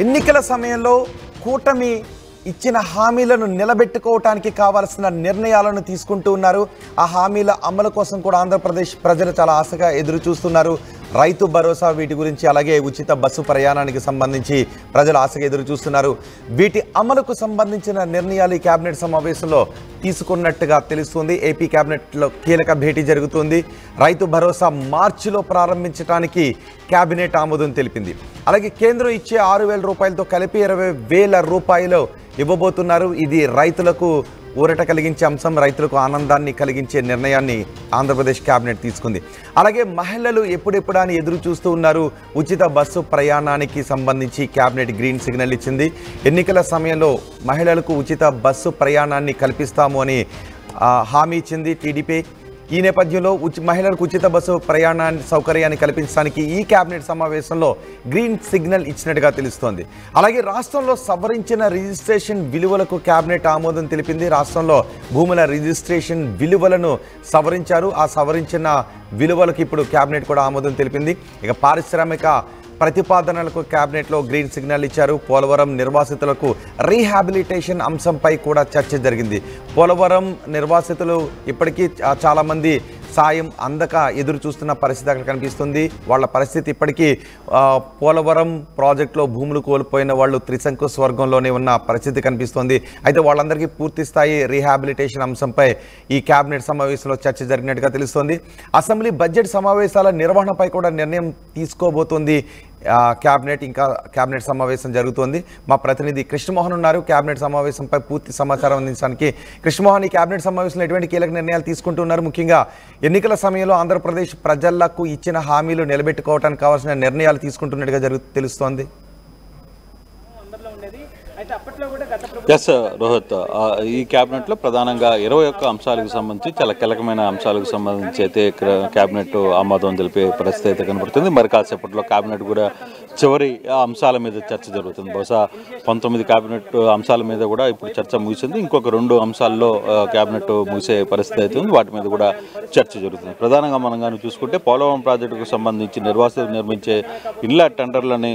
ఎన్నికల సమయంలో కూటమి ఇచ్చిన హామీలను నిలబెట్టుకోవడానికి కావాల్సిన నిర్ణయాలను తీసుకుంటూ ఉన్నారు. ఆ హామీల అమలు కోసం కూడా ఆంధ్రప్రదేశ్ ప్రజలు చాలా ఆశగా ఎదురు చూస్తున్నారు. రైతు భరోసా వీటి గురించి, అలాగే ఉచిత బస్సు ప్రయాణానికి సంబంధించి ప్రజలు ఆశగా ఎదురు చూస్తున్నారు. వీటి అమలుకు సంబంధించిన నిర్ణయాలు ఈ కేబినెట్ సమావేశంలో తీసుకున్నట్టుగా తెలుస్తుంది. ఏపీ కేబినెట్లో కీలక భేటీ జరుగుతుంది. రైతు భరోసా మార్చిలో ప్రారంభించడానికి కేబినెట్ ఆమోదం తెలిపింది. అలాగే కేంద్రం ఇచ్చే 6,000 రూపాయలతో కలిపి 20,000 రూపాయలు ఇవ్వబోతున్నారు. ఇది రైతులకు ఊరట కలిగించే అంశం, రైతులకు ఆనందాన్ని కలిగించే నిర్ణయాన్ని ఆంధ్రప్రదేశ్ కేబినెట్ తీసుకుంది. అలాగే మహిళలు ఎప్పుడెప్పుడా అని ఎదురు చూస్తూ ఉన్నారు. ఉచిత బస్సు ప్రయాణానికి సంబంధించి కేబినెట్ గ్రీన్ సిగ్నల్ ఇచ్చింది. ఎన్నికల సమయంలో మహిళలకు ఉచిత బస్సు ప్రయాణాన్ని కల్పిస్తాము అని హామీ ఇచ్చింది టీడీపీ. ఈ నేపథ్యంలో మహిళలకు ఉచిత బస్సు సౌకర్యాన్ని కల్పించడానికి ఈ కేబినెట్ సమావేశంలో గ్రీన్ సిగ్నల్ ఇచ్చినట్టుగా తెలుస్తోంది. అలాగే రాష్ట్రంలో సవరించిన రిజిస్ట్రేషన్ విలువలకు కేబినెట్ ఆమోదం తెలిపింది. రాష్ట్రంలో భూముల రిజిస్ట్రేషన్ విలువలను సవరించారు. ఆ సవరించిన విలువలకు ఇప్పుడు కేబినెట్ కూడా ఆమోదం తెలిపింది. ఇక పారిశ్రామిక ప్రతిపాదనలకు కేబినెట్లో గ్రీన్ సిగ్నల్ ఇచ్చారు. పోలవరం నిర్వాసితులకు రీహాబిలిటేషన్ అంశంపై కూడా చర్చ జరిగింది. పోలవరం నిర్వాసితులు ఇప్పటికీ చాలామంది సాయం అందక ఎదురు చూస్తున్న పరిస్థితి అక్కడ కనిపిస్తుంది. వాళ్ళ పరిస్థితి ఇప్పటికీ పోలవరం ప్రాజెక్టులో భూములు కోల్పోయిన వాళ్ళు త్రిశంకు స్వర్గంలోనే ఉన్న పరిస్థితి కనిపిస్తుంది. అయితే వాళ్ళందరికీ పూర్తి స్థాయి రీహాబిలిటేషన్ అంశంపై ఈ కేబినెట్ సమావేశంలో చర్చ జరిగినట్టుగా తెలుస్తోంది. అసెంబ్లీ బడ్జెట్ సమావేశాల నిర్వహణపై కూడా నిర్ణయం తీసుకోబోతోంది కేబినెట్. ఇంకా కేబినెట్ సమావేశం జరుగుతోంది. మా ప్రతినిధి కృష్ణమోహన్ ఉన్నారు కేబినెట్ సమావేశంపై పూర్తి సమాచారం అందించడానికి. కృష్ణమోహన్, ఈ కేబినెట్ సమావేశంలో ఎటువంటి కీలక నిర్ణయాలు తీసుకుంటున్నారు? ముఖ్యంగా ఎన్నికల సమయంలో ఆంధ్రప్రదేశ్ ప్రజలకు ఇచ్చిన హామీలు నిలబెట్టుకోవడానికి కావాల్సిన నిర్ణయాలు తీసుకుంటున్నట్టుగా తెలుస్తోంది. ఎస్ రోహిత్, ఈ క్యాబినెట్లో ప్రధానంగా 21 అంశాలకు సంబంధించి చాలా కీలకమైన అంశాలకు సంబంధించి అయితే క్యాబినెట్ ఆమోదం తెలిపే పరిస్థితి అయితే కనబడుతుంది. మరి కాసేపట్లో క్యాబినెట్ కూడా చివరి అంశాల మీద చర్చ జరుగుతుంది. బహుశా 19 క్యాబినెట్ అంశాల మీద కూడా ఇప్పుడు చర్చ ముగిసింది. ఇంకొక 2 అంశాల్లో క్యాబినెట్ ముగిసే పరిస్థితి అయితే ఉంది. వాటి మీద కూడా చర్చ జరుగుతుంది. ప్రధానంగా మనం కానీ చూసుకుంటే పోలవరం ప్రాజెక్టుకు సంబంధించి నిర్వాసితులు నిర్మించే ఇళ్ల టెండర్లని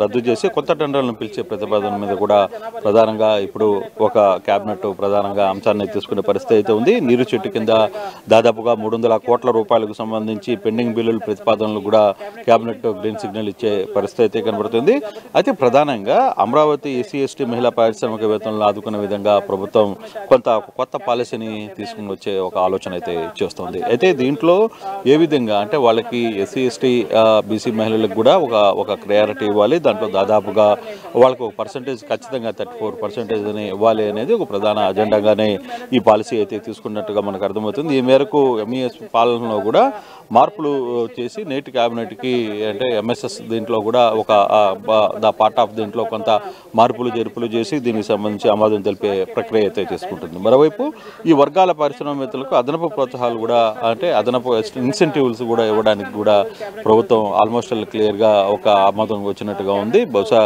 రద్దు చేసి కొత్త టెండర్లను పిలిచే ప్రతిపాదన మీద కూడా ప్రధానంగా ఇప్పుడు ఒక క్యాబినెట్ ప్రధానంగా అంశాన్ని తీసుకునే పరిస్థితి అయితే ఉంది. నీరు చెట్టు కింద దాదాపుగా 300 కోట్ల రూపాయలకు సంబంధించి పెండింగ్ బిల్లుల ప్రతిపాదనలు కూడా క్యాబినెట్ గ్రీన్ సిగ్నల్ ఇచ్చే పరిస్థితి అయితే కనబడుతుంది. అయితే ప్రధానంగా అమరావతి ఎస్సీ ఎస్టీ మహిళా పారిశ్రామికవేత్తలను ఆదుకునే విధంగా ప్రభుత్వం కొత్త పాలసీని తీసుకుని వచ్చే ఒక ఆలోచన అయితే చేస్తుంది. అయితే దీంట్లో ఏ విధంగా అంటే వాళ్ళకి ఎస్సీ ఎస్టీ బీసీ మహిళలకు కూడా ఒక ప్రయారిటీ ఇవ్వాలి. దాంట్లో దాదాపుగా వాళ్ళకు ఒక పర్సంటేజ్ ఖచ్చితంగా 34% ఇవ్వాలి అనేది ఒక ప్రధాన అజెండాగానే ఈ పాలసీ అయితే తీసుకున్నట్టుగా మనకు అర్థమవుతుంది. ఈ మేరకు ఎంఈఎస్ పాలనలో కూడా మార్పులు చేసి నేటి క్యాబినెట్కి అంటే ఎంఎస్ఎస్ దీంట్లో కూడా ద పార్ట్ ఆఫ్ దీంట్లో కొంత మార్పులు చేర్పులు చేసి దీనికి సంబంధించి ఆమోదం తెలిపే ప్రక్రియ అయితే చేసుకుంటుంది. మరోవైపు ఈ వర్గాల పారిశ్రామికవేత్తలకు అదనపు ప్రోత్సాహాలు కూడా అంటే అదనపు ఇన్సెంటివ్స్ కూడా ఇవ్వడానికి కూడా ప్రభుత్వం ఆల్మోస్ట్ క్లియర్గా ఒక ఆమోదం వచ్చినట్టుగా ఉంది. బహుశా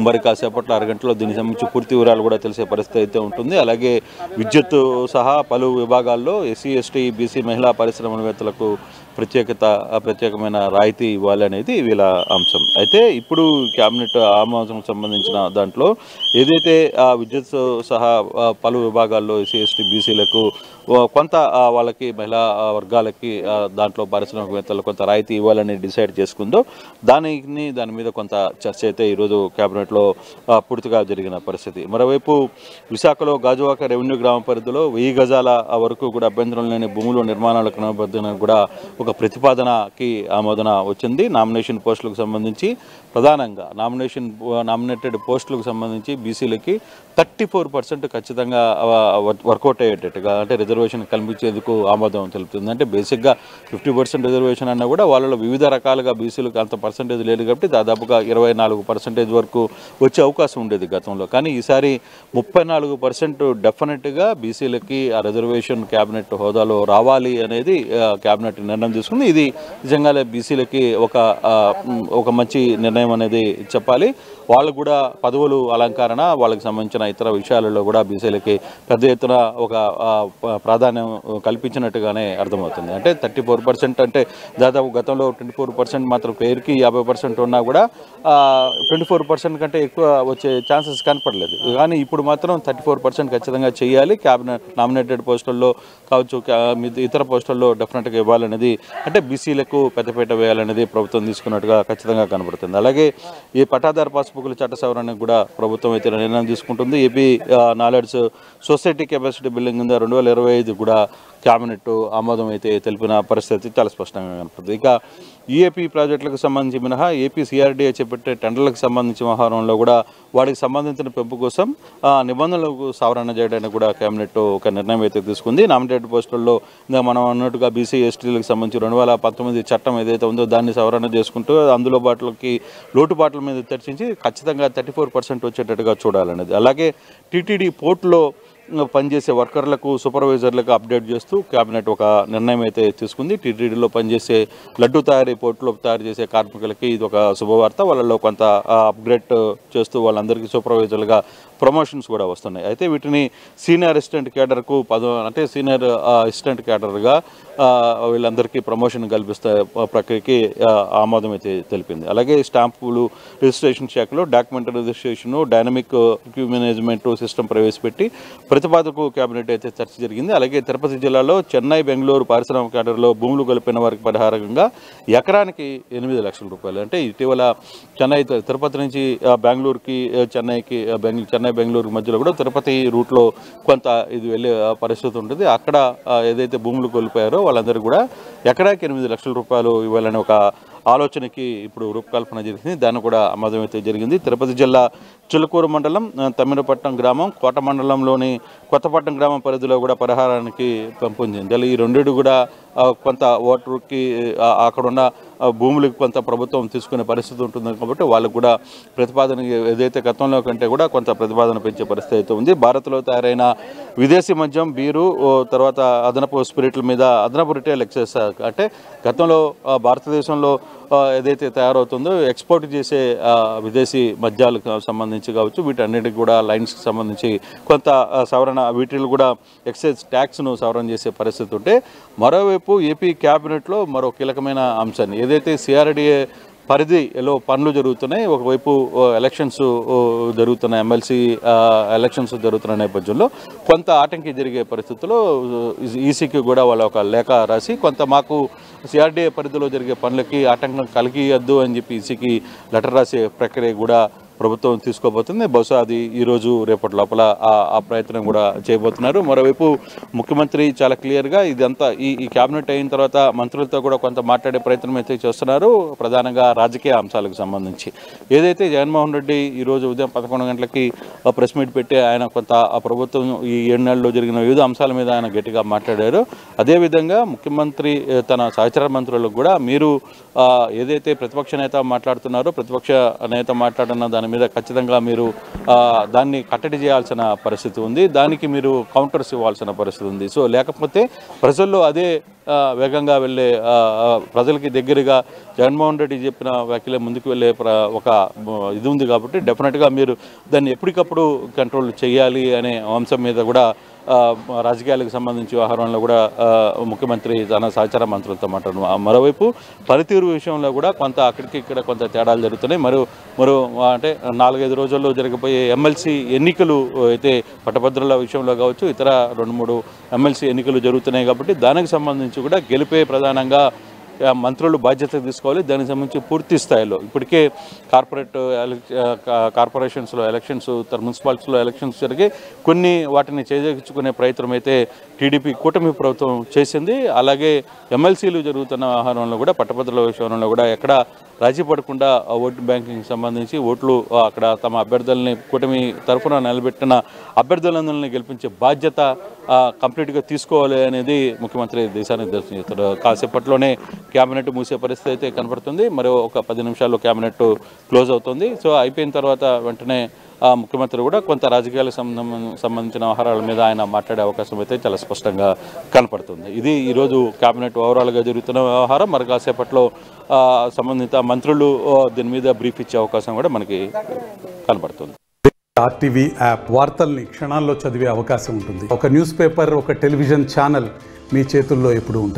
మరి కాసేపట్లో అరగంటలో దీనికి సంబంధించి పూర్తి వివరాలు కూడా తెలిసే పరిస్థితి అయితే ఉంటుంది. అలాగే విద్యుత్ సహా పలు విభాగాల్లో ఎస్సీ ఎస్టీ బీసీ మహిళా పారిశ్రామికవేత్తలకు ప్రత్యేకమైన రాయితీ ఇవ్వాలి అనేది వీళ్ళ అంశం. అయితే ఇప్పుడు క్యాబినెట్ ఆమోదం సంబంధించిన దాంట్లో ఏదైతే విద్యుత్ సహా పలు విభాగాల్లో ఎస్సీ ఎస్టీ బీసీలకు కొంత వాళ్ళకి మహిళా వర్గాలకి దాంట్లో పారిశ్రామికవేత్తలు కొంత రాయితీ ఇవ్వాలని డిసైడ్ చేసుకుందో దాని మీద కొంత చర్చ అయితే ఈరోజు క్యాబినెట్లో పూర్తిగా జరిగిన పరిస్థితి. మరోవైపు విశాఖలో గాజువాక రెవెన్యూ గ్రామ పరిధిలో 1000 గజాల వరకు కూడా అభ్యంతరం లేని భూముల నిర్మాణాల క్రమబద్ధీకరణ కూడా ఒక ప్రతిపాదనకి ఆమోదన వచ్చింది. నామినేషన్ పోస్టులకు సంబంధించి ప్రధానంగా నామినేటెడ్ పోస్టులకు సంబంధించి బీసీలకి 34% ఖచ్చితంగా వర్కౌట్ అయ్యేటట్టుగా అంటే రిజర్వేషన్ కల్పించేందుకు ఆమోదం తెలుపుతుంది. అంటే బేసిక్గా 50% రిజర్వేషన్ అన్నా కూడా వాళ్ళలో వివిధ రకాలుగా బీసీలకు అంత పర్సంటేజ్ లేదు కాబట్టి దాదాపుగా 24% వరకు వచ్చే అవకాశం ఉండేది గతంలో. కానీ ఈసారి 34% డెఫినెట్గా బీసీలకి ఆ రిజర్వేషన్ క్యాబినెట్ హోదాలో రావాలి అనేది క్యాబినెట్ నిర్ణయం తీసుకుంది. ఇది నిజంగానే బీసీలకి ఒక మంచి నిర్ణయం అనేది చెప్పాలి. వాళ్ళకు కూడా పదవులు అలంకరణ వాళ్ళకి సంబంధించిన ఇతర విషయాలలో కూడా బీసీలకి పెద్ద ఎత్తున ఒక ప్రాధాన్యం కల్పించినట్టుగానే అర్థమవుతుంది. అంటే 34% అంటే దాదాపు గతంలో 24% మాత్రం పేరుకి 50% ఉన్నా కూడా 24% కంటే ఎక్కువ వచ్చే ఛాన్సెస్ కనపడలేదు. కానీ ఇప్పుడు మాత్రం 34% ఖచ్చితంగా చేయాలి. క్యాబినెట్ నామినేటెడ్ పోస్టుల్లో కావచ్చు, ఇతర పోస్టుల్లో డెఫినెట్గా ఇవ్వాలనేది, అంటే బీసీలకు పెద్దపీట వేయాలనేది ప్రభుత్వం తీసుకున్నట్టుగా ఖచ్చితంగా కనబడుతుంది. అలాగే ఈ పట్టాదారు పాస్బుక్ల చట్ట సవరణకు కూడా ప్రభుత్వం అయితే నిర్ణయం తీసుకుంటుంది. AP knowledge society capacity building 2025 కూడా క్యాబినెట్ ఆమోదం అయితే తెలిపిన పరిస్థితి చాలా స్పష్టంగా కనపడుతుంది. ఇక ఈఏపీ ప్రాజెక్టులకు సంబంధించి మినహా ఏపీ సిఆర్డీఏ చేపట్టే టెండర్లకు సంబంధించి వ్యవహారంలో కూడా వాటికి సంబంధించిన పెంపు కోసం నిబంధనలకు సవరణ చేయడానికి కూడా కేబినెట్ ఒక నిర్ణయం అయితే తీసుకుంది. నామినేటెడ్ పోస్టుల్లో మనం అన్నట్టుగా బీసీ ఎస్టీలకు సంబంధించి 2019 చట్టం ఏదైతే ఉందో దాన్ని సవరణ చేసుకుంటూ అందులో లోటుపాట్ల మీద చర్చించి ఖచ్చితంగా 34% వచ్చేటట్టుగా చూడాలనేది. అలాగే టీటీడీ పోర్టులో పనిచేసే వర్కర్లకు, సూపర్వైజర్లకు అప్డేట్ చేస్తూ కేబినెట్ ఒక నిర్ణయం అయితే తీసుకుంది. టీటీడీలో పనిచేసే లడ్డు తయారీ పోర్టులో తయారు చేసే కార్మికులకి ఇది ఒక శుభవార్త. వాళ్ళలో కొంత అప్గ్రేడ్ చేస్తూ వాళ్ళందరికీ సూపర్వైజర్లుగా ప్రమోషన్స్ కూడా వస్తున్నాయి. అయితే వీటిని సీనియర్ అసిస్టెంట్ క్యాడర్కు అంటే సీనియర్ అసిస్టెంట్ క్యాడర్గా వీళ్ళందరికీ ప్రమోషన్ కల్పిస్తే ప్రక్రియకి ఆమోదం అయితే తెలిపింది. అలాగే స్టాంపులు రిజిస్ట్రేషన్ శాఖలో document registration, dynamic queue management system ప్రవేశపెట్టి ప్రతిపాదనకు కేబినెట్ అయితే చర్చ జరిగింది. అలాగే తిరుపతి జిల్లాలో చెన్నై, బెంగళూరు పారిశ్రామిక క్యాడర్లో భూములు కలిపిన వారికి పరిహారంగా ఎకరానికి 8 లక్షల రూపాయలు. అంటే ఇటీవల తిరుపతి నుంచి బెంగళూరుకి, చెన్నై బెంగళూరు మధ్యలో కూడా తిరుపతి రూట్లో కొంత ఇది వెళ్ళే పరిస్థితి ఉంటుంది. అక్కడ ఏదైతే భూములు కోల్పోయారో వాళ్ళందరికీ కూడా ఎకరాకి 8 లక్షల రూపాయలు ఇవ్వాలని ఒక ఆలోచనకి ఇప్పుడు రూపకల్పన జరిగింది. దాన్ని కూడా ఆమోదం అయితే జరిగింది. తిరుపతి జిల్లా చిలుకూరు మండలం, తమ్మినపట్నం గ్రామం, కోట మండలంలోని కొత్తపట్నం గ్రామం పరిధిలో కూడా పరిహారానికి పెంపొందింది. ఈ రెండింటి కూడా కొంత ఓటర్కి అక్కడున్న భూములకు కొంత ప్రభుత్వం తీసుకునే పరిస్థితి ఉంటుంది కాబట్టి వాళ్ళకు కూడా ప్రతిపాదన ఏదైతే గతంలో కంటే కూడా కొంత ప్రతిపాదన పెంచే పరిస్థితి అయితే ఉంది. భారత్లో తయారైన విదేశీ మద్యం, బీరు, తర్వాత అదనపు స్పిరిట్ల మీద అదనపు రిటైల్ ఎక్సైజ్, అంటే గతంలో భారతదేశంలో ఏదైతే తయారవుతుందో ఎక్స్పోర్ట్ చేసే విదేశీ మద్యాలకు సంబంధించి కావచ్చు, వీటన్నిటికి కూడా లైన్స్కి సంబంధించి కొంత సవరణ, వీటిలో కూడా ఎక్సైజ్ ట్యాక్స్ను సవరణ చేసే పరిస్థితి ఉంటే, మరోవైపు ఏపీ క్యాబినెట్లో మరో కీలకమైన అంశాన్ని ఏదైతే సిఆర్డీఏ పరిధిలో పనులు జరుగుతున్నాయి, ఒకవైపు ఎలక్షన్స్ జరుగుతున్న ఎమ్మెల్సీ ఎలక్షన్స్ జరుగుతున్న నేపథ్యంలో కొంత ఆటంకి జరిగే పరిస్థితుల్లో ఈసీకి కూడా వాళ్ళ ఒక లేఖ రాసి కొంత మాకు సిఆర్డీఏ పరిధిలో జరిగే పనులకి ఆటంకం కలిగియద్దు అని చెప్పి ఈసీకి లెటర్ రాసే ప్రక్రియ కూడా ప్రభుత్వం తీసుకోబోతుంది. బహుశా అది ఈరోజు రేపటి లోపల ఆ ప్రయత్నం కూడా చేయబోతున్నారు. మరోవైపు ముఖ్యమంత్రి చాలా క్లియర్గా ఇదంతా ఈ క్యాబినెట్ అయిన తర్వాత మంత్రులతో కూడా కొంత మాట్లాడే ప్రయత్నం అయితే చేస్తున్నారు. ప్రధానంగా రాజకీయ అంశాలకు సంబంధించి ఏదైతే జగన్మోహన్ రెడ్డి ఈరోజు ఉదయం 11 గంటలకి ప్రెస్ మీట్ పెట్టి ఆయన కొంత ఆ ప్రభుత్వం ఈ 7 నెలల్లో జరిగిన వివిధ అంశాల మీద ఆయన గట్టిగా మాట్లాడారు. అదేవిధంగా ముఖ్యమంత్రి తన సహచర మంత్రులకు కూడా మీరు ఏదైతే ప్రతిపక్ష నేత మాట్లాడుతున్నారో, ప్రతిపక్ష నేత మాట్లాడిన దాని మీద ఖచ్చితంగా మీరు దాన్ని కట్టడి చేయాల్సిన పరిస్థితి ఉంది, దానికి మీరు కౌంటర్స్ ఇవ్వాల్సిన పరిస్థితి ఉంది. సో లేకపోతే ప్రజల్లో అదే వేగంగా వెళ్ళే, ప్రజలకి దగ్గరగా జగన్మోహన్ రెడ్డి చెప్పిన వ్యాఖ్యలే ముందుకు వెళ్ళే ఒక ఇది ఉంది కాబట్టి డెఫినెట్గా మీరు దాన్ని ఎప్పటికప్పుడు కంట్రోల్ చేయాలి అనే అంశం మీద కూడా రాజకీయాలకు సంబంధించి వ్యవహారంలో కూడా ముఖ్యమంత్రి తన సహచార మంత్రులతో మాట్లాడుతున్నారు. మరోవైపు పనితీరు విషయంలో కూడా కొంత అక్కడికి ఇక్కడ కొంత తేడాలు జరుగుతున్నాయి. మరో అంటే 4-5 రోజుల్లో జరగబోయే ఎమ్మెల్సీ ఎన్నికలు అయితే పట్టభద్రుల విషయంలో కావచ్చు, ఇతర 2-3 ఎమ్మెల్సీ ఎన్నికలు జరుగుతున్నాయి కాబట్టి దానికి సంబంధించి కూడా గెలిపే ప్రధానంగా మంత్రులు బాధ్యత తీసుకోవాలి. దానికి సంబంధించి పూర్తి స్థాయిలో ఇప్పటికే కార్పొరేషన్స్లో ఎలక్షన్స్, మున్సిపాలిటీస్లో ఎలక్షన్స్ జరిగి కొన్ని వాటిని చేజెక్కించుకునే ప్రయత్నం అయితే టీడీపీ కూటమి ప్రభుత్వం చేసింది. అలాగే ఎమ్మెల్సీలు జరుగుతున్న వ్యవహారంలో కూడా, పట్టభద్రుల విషయంలో కూడా ఎక్కడ రాజీ పడకుండా ఓటు బ్యాంకింగ్ సంబంధించి ఓట్లు అక్కడ తమ అభ్యర్థులని కూటమి తరఫున నిలబెట్టిన అభ్యర్థులందరినీ గెలిపించే బాధ్యత కంప్లీట్గా తీసుకోవాలి అనేది ముఖ్యమంత్రి దేశానికి దర్శనం చేస్తారు. కాసేపట్లోనే క్యాబినెట్ మూసే పరిస్థితి అయితే కనపడుతుంది. మరో ఒక 10 నిమిషాల్లో క్యాబినెట్ క్లోజ్ అవుతుంది. సో అయిపోయిన తర్వాత వెంటనే ముఖ్యమంత్రి కూడా కొంత రాజకీయాలకు సంబంధించిన వ్యవహారాల మీద ఆయన మాట్లాడే అవకాశం అయితే చాలా స్పష్టంగా కనపడుతుంది. ఇది ఈరోజు క్యాబినెట్ ఓవరాల్గా జరుగుతున్న వ్యవహారం. మరి కాసేపట్లో సంబంధిత మంత్రులు దీని మీద బ్రీఫ్ ఇచ్చే అవకాశం కూడా మనకి కనపడుతుంది. ఆర్టీవీ యాప్ వార్తల్ని క్షణాల్లో చదివే అవకాశం ఉంటుంది. ఒక న్యూస్ పేపర్, ఒక టెలివిజన్ ఛానల్ మీ చేతుల్లో ఎప్పుడు ఉంటాయి.